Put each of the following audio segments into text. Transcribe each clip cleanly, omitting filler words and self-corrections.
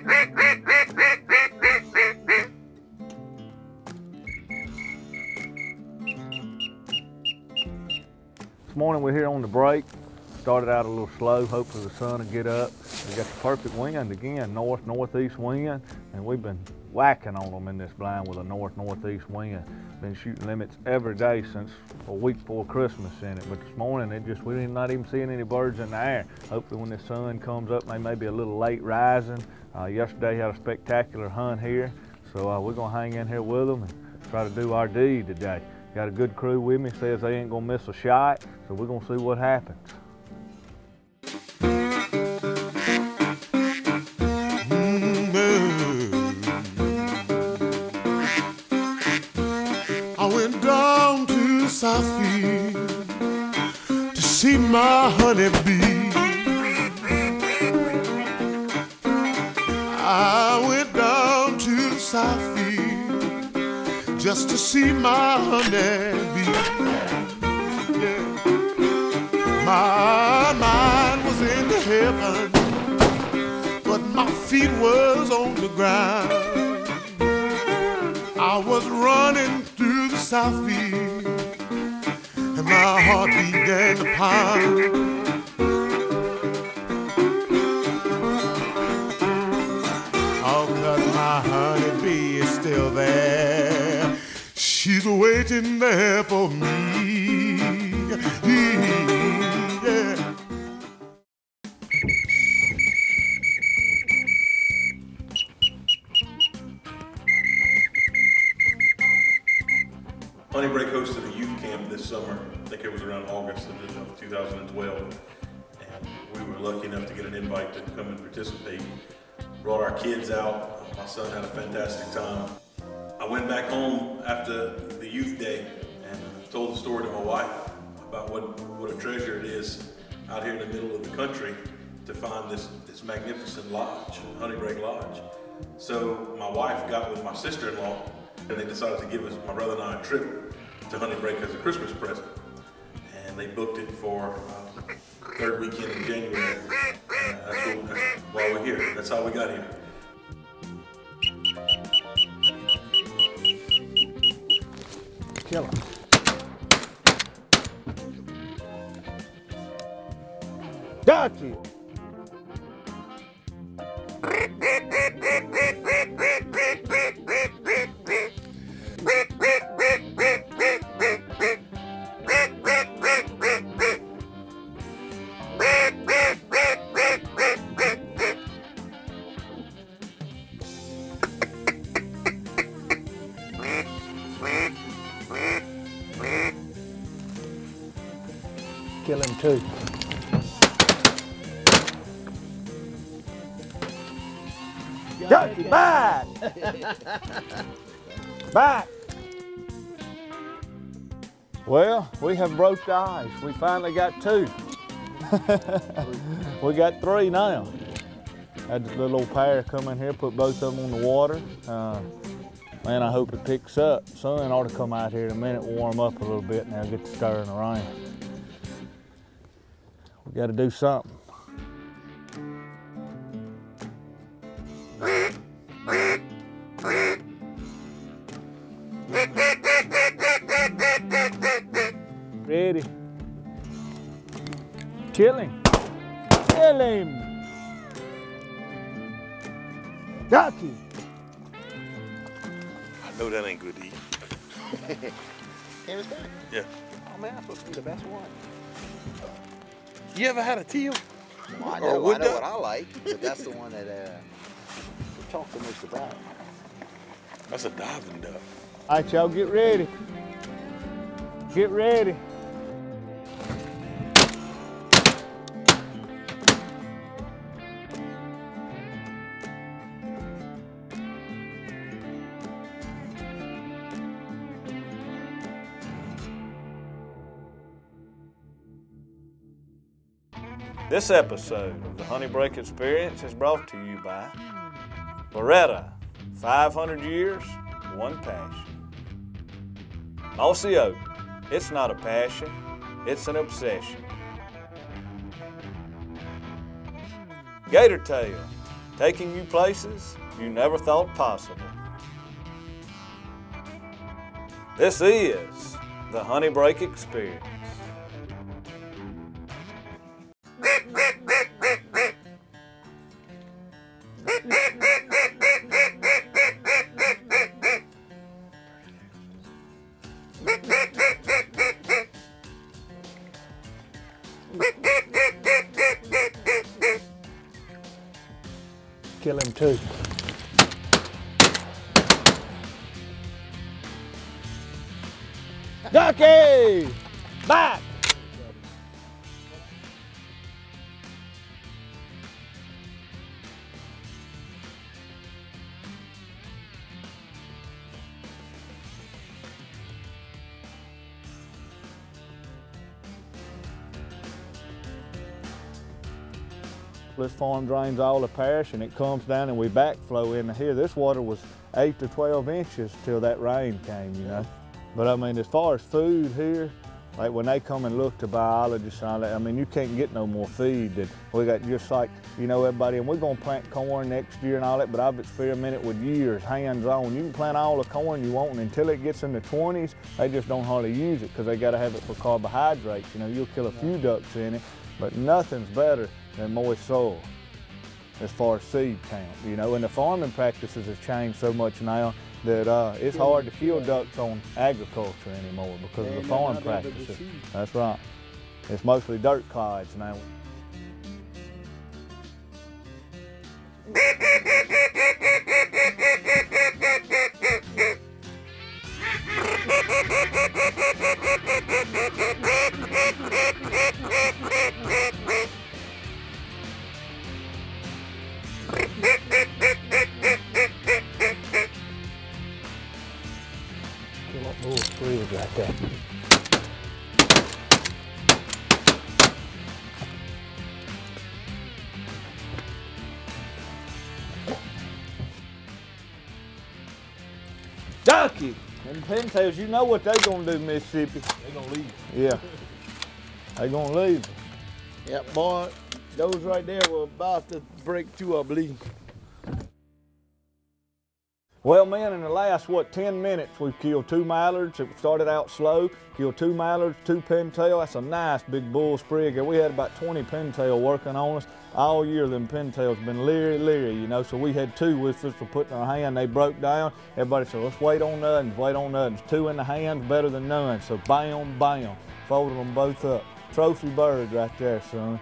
This morning we're here on the break. Started out a little slow, hopefully the sun will get up. We got the perfect wind again, north-northeast wind, and we've been whacking on them in this blind with a north-northeast wind. Been shooting limits every day since a week before Christmas in it, but this morning we're not even seeing any birds in the air. Hopefully when the sun comes up, they may be a little late rising. Yesterday had a spectacular hunt here, so we're gonna hang in here with them and try to do our deed today. Got a good crew with me, says they ain't gonna miss a shot, so we're gonna see what happens. I went down to the Southfield to see my honeybee. I went down to the Southfield just to see my honeybee. Yeah. My mind was in the heaven, but my feet was on the ground. I was running through the Southfield, and my heart began to pound. Oh, 'cause my honeybee is still there. She's waiting there for me. Yeah. Honey Break hosted a youth camp this summer. I think it was around August of 2012. And we were lucky enough to get an invite to come and participate. Brought our kids out. My son had a fantastic time. I went back home after the youth day and told the story to my wife about what a treasure it is out here in the middle of the country to find this magnificent lodge, Honey Break Lodge. So my wife got with my sister-in-law, and they decided to give us, my brother and I, a trip to Honey Break as a Christmas present. And they booked it for third weekend in January. That's why we're here. That's how we got here. Kill him. Got you. Kill him too. Got you, back! Back! Well, we have broke the ice. We finally got two. We got three now. Had the little old pair come in here, put both of them on the water. Man, I hope it picks up. Sun ought to come out here in a minute, warm up a little bit, and they'll get to stirring around. We got to do something. Ready. Kill him. Kill him. Got you. I know that ain't good to eat. Canvas back? Yeah. Oh man, that's supposed to be the best one. You ever had a teal? Well, I Or know wood duck? what I like, but that's the one that we talk the most about. That's a diving duck. All right, y'all, get ready. Get ready. This episode of the Honey Break Experience is brought to you by Loretta, 500 years, one passion. Mossy Oak, it's not a passion, it's an obsession. Gator Tail, taking you places you never thought possible. This is the Honey Break Experience. Kill him too. Ducky! Back! This farm drains all the parish and it comes down and we backflow into here. This water was 8 to 12 inches till that rain came, you know. But I mean, as far as food here, like when they come and look to biologists and all that, I mean, you can't get no more feed. That we got just like, you know, everybody, and we're gonna plant corn next year and all that, but I've experimented with years, hands-on. You can plant all the corn you want, and until it gets in the 20s, they just don't hardly use it because they gotta have it for carbohydrates. You know, you'll kill a few ducks in it, but nothing's better than moist soil as far as seed count, you know. And the farming practices have changed so much now that it's hard to kill ducks on agriculture anymore because of the farm practices. That's right. It's mostly dirt clods now. Oh, freeze right there. Ducky! Them pintails, you know what they gonna do, Mississippi. They gonna leave. Yeah. They gonna leave. Yep, boy. Those right there were about to break too, I believe. Well, man, in the last, 10 minutes, we've killed 2 mallards. It started out slow, killed 2 mallards, 2 pintail. That's a nice big bull sprig. We had about 20 pintail working on us. All year, them pintails been leery, you know, so we had 2 with us for putting in our hand. They broke down. Everybody said, let's wait on nuns, wait on nuns. 2 in the hands, better than none. So bam, bam, folded them both up. Trophy birds right there, son.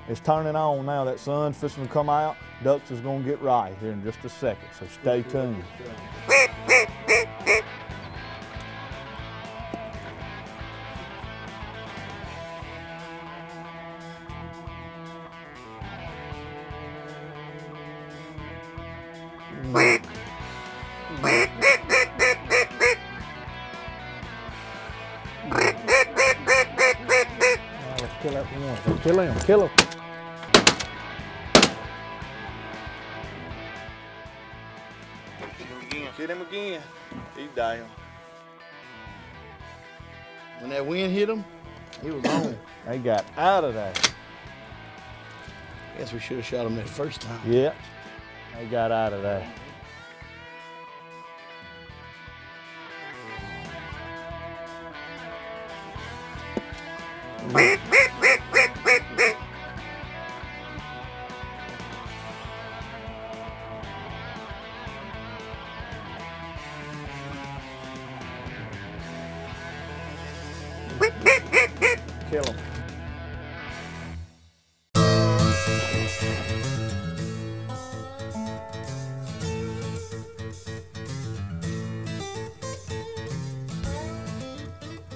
It's turning on now. That sun's fixing to come out. Ducks is gonna get right here in just a second, so stay tuned. Let's kill that one. Kill him, kill him. Hit him again. He's down. When that wind hit him, he was on. They got out of there. Guess we should have shot him that first time. Yeah, they got out of there. Kill him.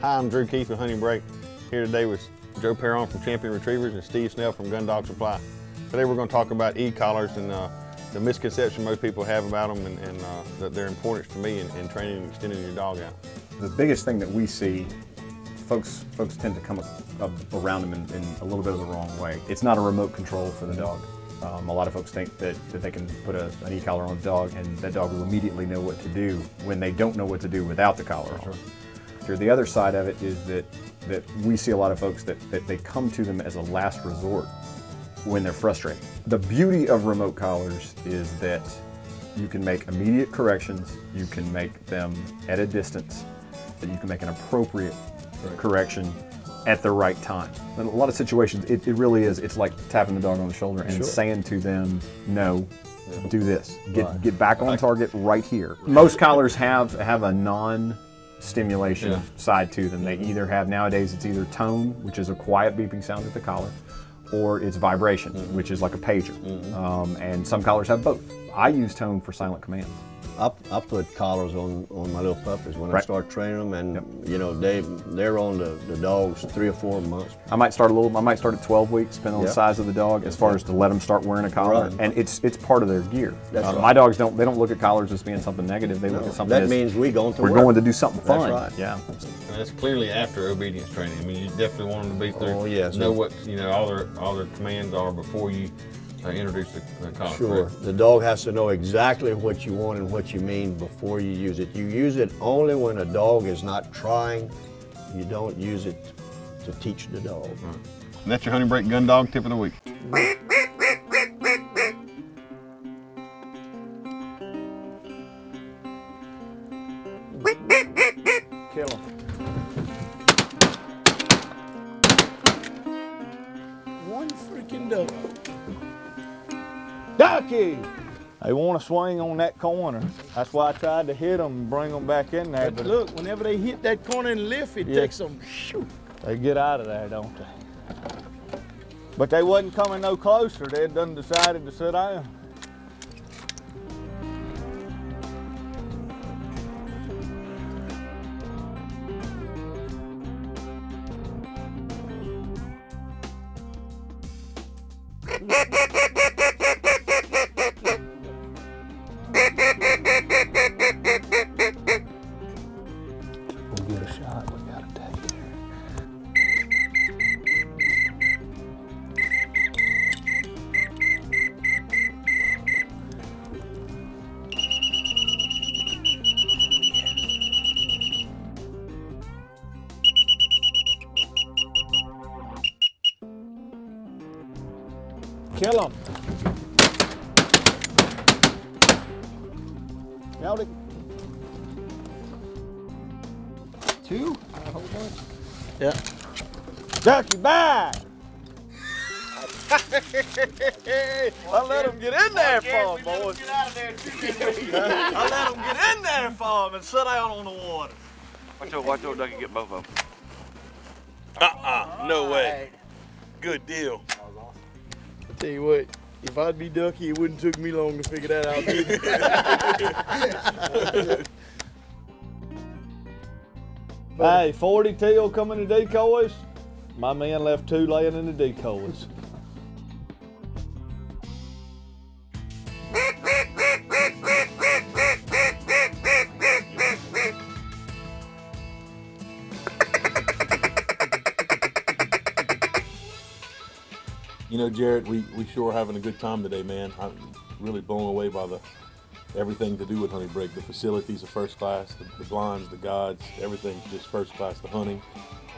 Hi, I'm Drew Keith with Honey Break. Here today with Joe Perron from Champion Retrievers and Steve Snell from Gun Dog Supply. Today we're going to talk about e-collars and the misconception most people have about them and their importance to me in training and extending your dog out. The biggest thing that we see, folks tend to come around them in a little bit of the wrong way. It's not a remote control for the dog. A lot of folks think that they can put an e-collar on a dog and that dog will immediately know what to do when they don't know what to do without the collar on. The other side of it is that we see a lot of folks that they come to them as a last resort. when they're frustrated. The beauty of remote collars is that you can make immediate corrections, you can make them at a distance, that you can make an appropriate correction at the right time. In a lot of situations, it really is, it's like tapping the dog on the shoulder and saying to them, no, do this. Get back on target right here. Most collars have a non-stimulation side to them. They either have, nowadays, it's either tone, which is a quiet beeping sound at the collar, or it's vibration, which is like a pager. And some collars have both. I use tone for silent commands. I put collars on my little puppies when I start training them, and you know they're on the dogs 3 or 4 months. I might start at 12 weeks, depending on the size of the dog, as far as to let them start wearing a collar, and it's part of their gear. My dogs don't look at collars as being something negative. They look at something that means we're going to do something fun. That's right. Yeah. And that's clearly after obedience training. I mean, you definitely want them to be through. Oh, yes. Know what all their commands are before you introduce the collar. Sure. The dog has to know exactly what you want and what you mean before you use it. You use it only when a dog is not trying. You don't use it to teach the dog. And that's your Honey Break Gun Dog Tip of the Week. Kill him. One freaking dog. Ducky! They want to swing on that corner. That's why I tried to hit them and bring them back in there. But look, whenever they hit that corner and lift, it takes them. Shoo. They get out of there, don't they? But they wasn't coming no closer. They had done decided to sit down. We'll get a shot. We gotta take it. Kill him. Nailed it. 2? Yeah. Ducky, back! I let him get in there for him, boys. I let him get in there for him and sit down on the water. Watch old Ducky get both of them. No way. Good deal. I tell you what, if I'd be Ducky, it wouldn't took me long to figure that out, did it? Hey, 40 teal coming to decoys. My man left 2 laying in the decoys. You know, Jared, we sure are having a good time today, man. I'm really blown away by everything to do with Honey Break. The facilities are first class, the blinds, the guides, everything's just first class. The hunting.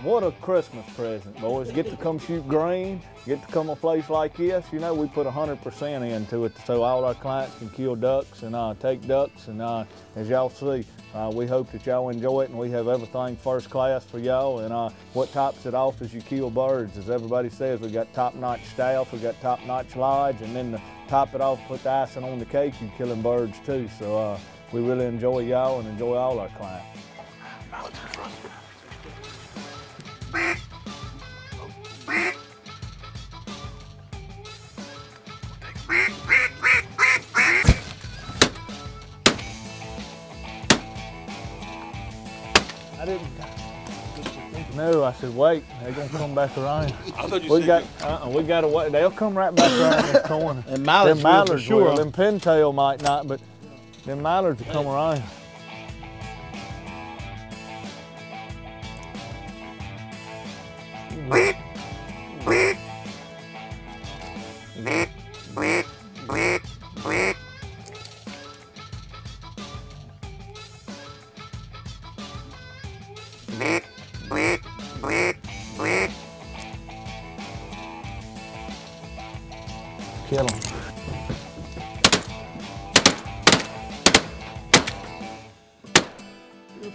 What a Christmas present, boys. Get to come shoot green, get to come a place like this. You know, we put 100% into it so all our clients can kill ducks and take ducks. And as y'all see, we hope that y'all enjoy it, and we have everything first class for y'all. And what tops it off is you kill birds. As everybody says, we got top-notch staff, we got top-notch lodge, and then to top it off, put the icing on the cake, you're killing birds too. So we really enjoy y'all and enjoy all our clients. I didn't. No, I said wait. They're gonna come back around. I thought you We got to wait. They'll come right back around this corner. And mallards, them mallards for sure. will. Them pintail might not, but them mallards will come around.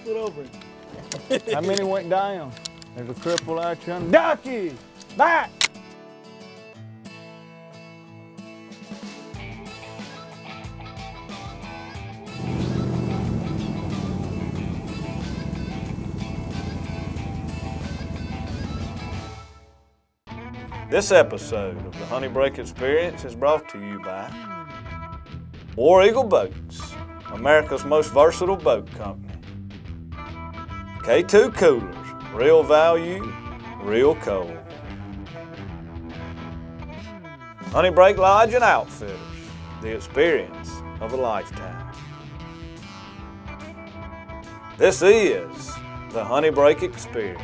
Get over it. How many went down? There's a cripple out yonder. Ducky! Back! This episode of the Honey Break Experience is brought to you by War Eagle Boats, America's most versatile boat company. K2 Coolers, real value, real cold. Honey Break Lodge and Outfitters, the experience of a lifetime. This is the Honey Break Experience.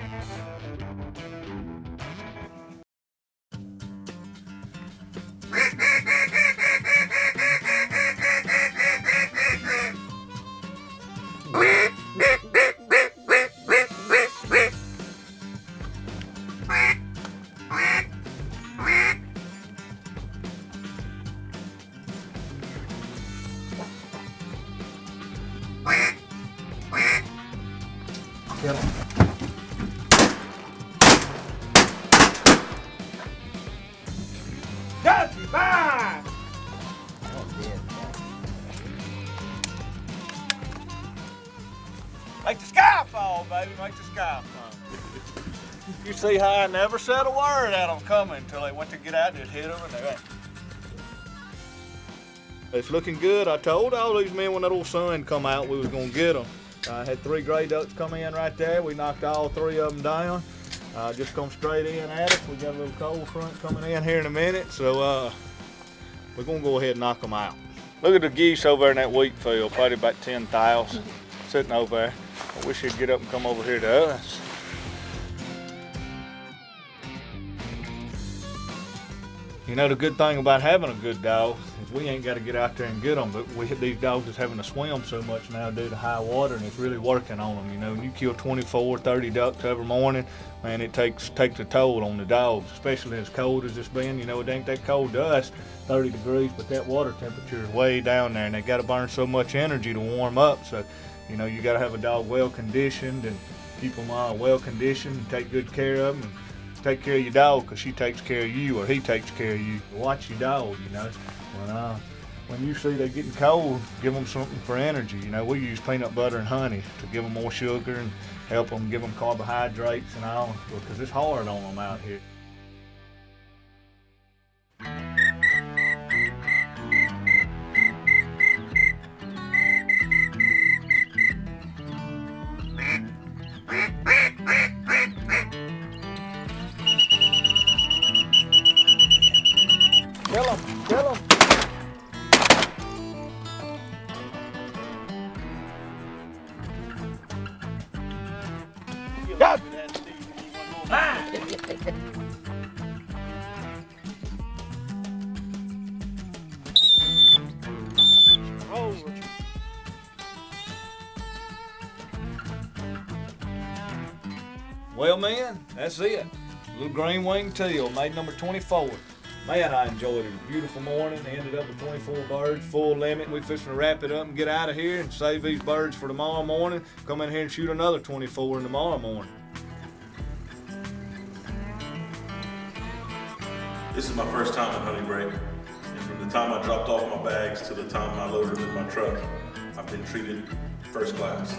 Make the sky fall, baby, make the sky fall. You see how I never said a word at them coming until they went to get out and it hit them and they went. It's looking good. I told all these men when that old sun come out we was gonna get them. I had 3 gray ducks come in right there. We knocked all 3 of them down. Just come straight in at us. We got a little cold front coming in here in a minute, so we're gonna go ahead and knock them out. Look at the geese over there in that wheat field, probably about 10,000 sitting over there. I wish he'd get up and come over here to us. You know, the good thing about having a good dog is we ain't got to get out there and get them, but these dogs is having to swim so much now due to high water, and it's really working on them. You know, when you kill 24, 30 ducks every morning, man, it takes a toll on the dogs, especially as cold as it's been. You know, it ain't that cold to us, 30 degrees, but that water temperature is way down there, and they got to burn so much energy to warm up. So, you know, you got to have a dog well conditioned and keep them well conditioned and take good care of them. And take care of your dog because she takes care of you or he takes care of you. Watch your dog, you know. When you see they're getting cold, give them something for energy. You know, we use peanut butter and honey to give them more sugar and help them, give them carbohydrates and all, because it's hard on them out here. Kill him, kill him. Got Well, man, that's it. Little green winged teal, made number 24. Man, I enjoyed it. A beautiful morning. Ended up with 24 birds, full limit. We're fixing to wrap it up and get out of here and save these birds for tomorrow morning. Come in here and shoot another 24 tomorrow morning. This is my first time at Honey Break, and from the time I dropped off my bags to the time I loaded them in my truck, I've been treated first class.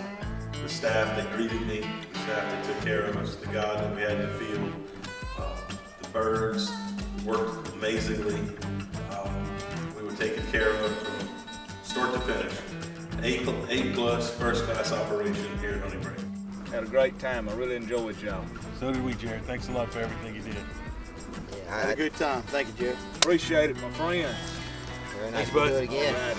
The staff that greeted me, the staff that took care of us, the guy that we had in the field, the birds worked amazingly. We were taken care of from start to finish. A plus first class operation here at Honey Break. Had a great time. I really enjoyed y'all. So did we, Jared. Thanks a lot for everything you did. Yeah, I had a good time. Thank you, Jared. Appreciate it, my friend. Very nice Thanks, to bud. do it again. All right.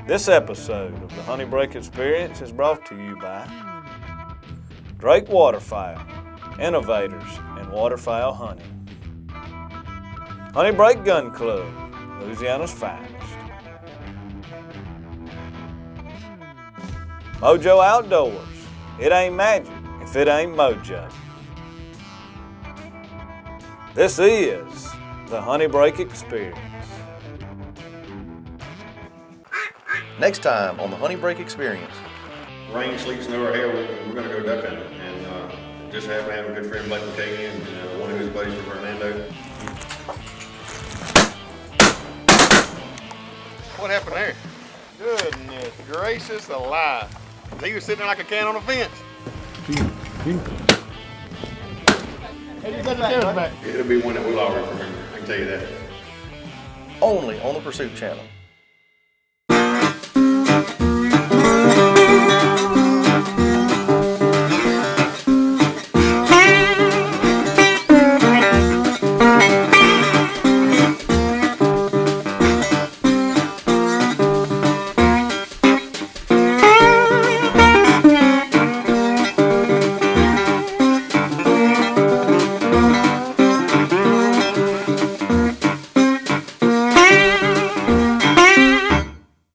This episode of the Honey Break Experience is brought to you by Drake Waterfowl, innovators in waterfowl hunting. Honey Break Gun Club, Louisiana's finest. Mojo Outdoors, it ain't magic if it ain't mojo. This is the Honey Break Experience. Next time on the Honey Break Experience. Rain, sleet, snow, or hail, we're going to go duck hunting. And just happen to have a good friend, Blake McKay, and one of his buddies from Hernando. What happened there? Goodness gracious alive. He was sitting there like a can on a fence. Hey, you got the tails back. It'll be one that we'll always remember, I can tell you that. Only on the Pursuit Channel.